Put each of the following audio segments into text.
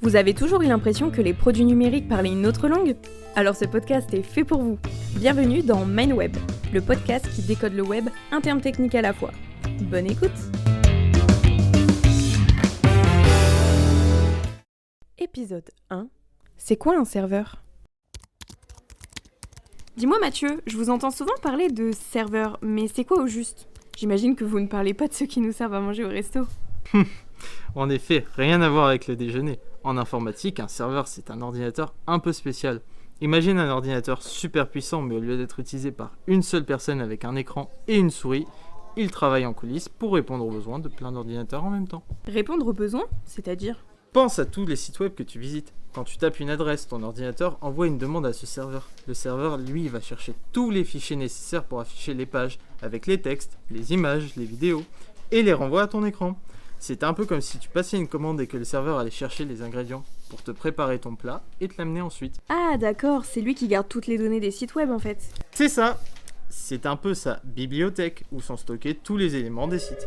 Vous avez toujours eu l'impression que les produits numériques parlaient une autre langue ? Alors ce podcast est fait pour vous. Bienvenue dans MindWeb, le podcast qui décode le web, un terme technique à la fois. Bonne écoute ! Épisode 1. C'est quoi un serveur ? Dis-moi Mathieu, je vous entends souvent parler de serveur, mais c'est quoi au juste ? J'imagine que vous ne parlez pas de ceux qui nous servent à manger au resto. En effet, rien à voir avec le déjeuner. En informatique, un serveur, c'est un ordinateur un peu spécial. Imagine un ordinateur super puissant, mais au lieu d'être utilisé par une seule personne avec un écran et une souris, il travaille en coulisses pour répondre aux besoins de plein d'ordinateurs en même temps. Répondre aux besoins ? C'est-à-dire ? Pense à tous les sites web que tu visites. Quand tu tapes une adresse, ton ordinateur envoie une demande à ce serveur. Le serveur, lui, va chercher tous les fichiers nécessaires pour afficher les pages, avec les textes, les images, les vidéos, et les renvoie à ton écran. C'est un peu comme si tu passais une commande et que le serveur allait chercher les ingrédients pour te préparer ton plat et te l'amener ensuite. Ah d'accord, c'est lui qui garde toutes les données des sites web en fait. C'est ça. C'est un peu sa bibliothèque où sont stockés tous les éléments des sites.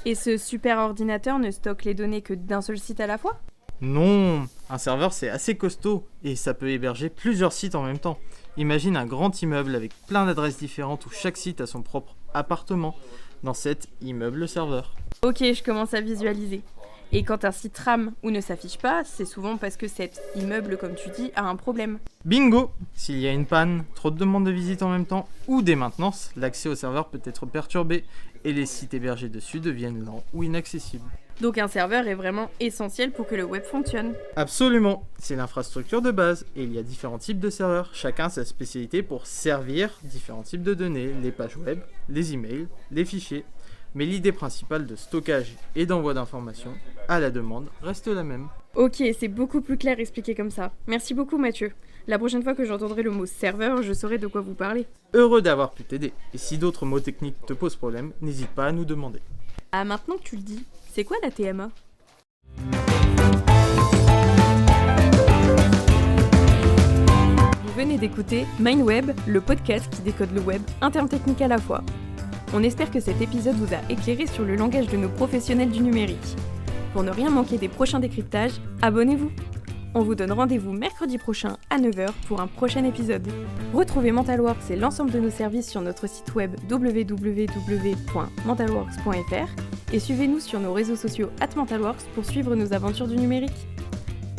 Et ce super ordinateur ne stocke les données que d'un seul site à la fois ? Non, un serveur c'est assez costaud et ça peut héberger plusieurs sites en même temps. Imagine un grand immeuble avec plein d'adresses différentes où chaque site a son propre appartement dans cet immeuble serveur. Ok, je commence à visualiser. Et quand un site rame ou ne s'affiche pas, c'est souvent parce que cet immeuble, comme tu dis, a un problème. Bingo! S'il y a une panne, trop de demandes de visite en même temps ou des maintenances, l'accès au serveur peut être perturbé et les sites hébergés dessus deviennent lents ou inaccessibles. Donc un serveur est vraiment essentiel pour que le web fonctionne. Absolument, c'est l'infrastructure de base et il y a différents types de serveurs, chacun sa spécialité pour servir différents types de données, les pages web, les emails, les fichiers. Mais l'idée principale de stockage et d'envoi d'informations à la demande reste la même. Ok, c'est beaucoup plus clair expliqué comme ça. Merci beaucoup Mathieu. La prochaine fois que j'entendrai le mot serveur, je saurai de quoi vous parlez. Heureux d'avoir pu t'aider. Et si d'autres mots techniques te posent problème, n'hésite pas à nous demander. Ah, maintenant que tu le dis, c'est quoi la TMA ? Vous venez d'écouter MindWeb, le podcast qui décode le web, un terme technique à la fois. On espère que cet épisode vous a éclairé sur le langage de nos professionnels du numérique. Pour ne rien manquer des prochains décryptages, abonnez-vous. On vous donne rendez-vous mercredi prochain à 9h pour un prochain épisode. Retrouvez Mentalworks et l'ensemble de nos services sur notre site web www.mentalworks.fr et suivez-nous sur nos réseaux sociaux @mentalworks pour suivre nos aventures du numérique.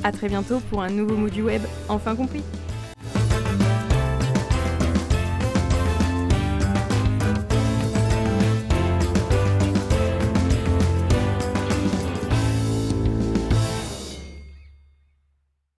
À très bientôt pour un nouveau mot du web enfin compris.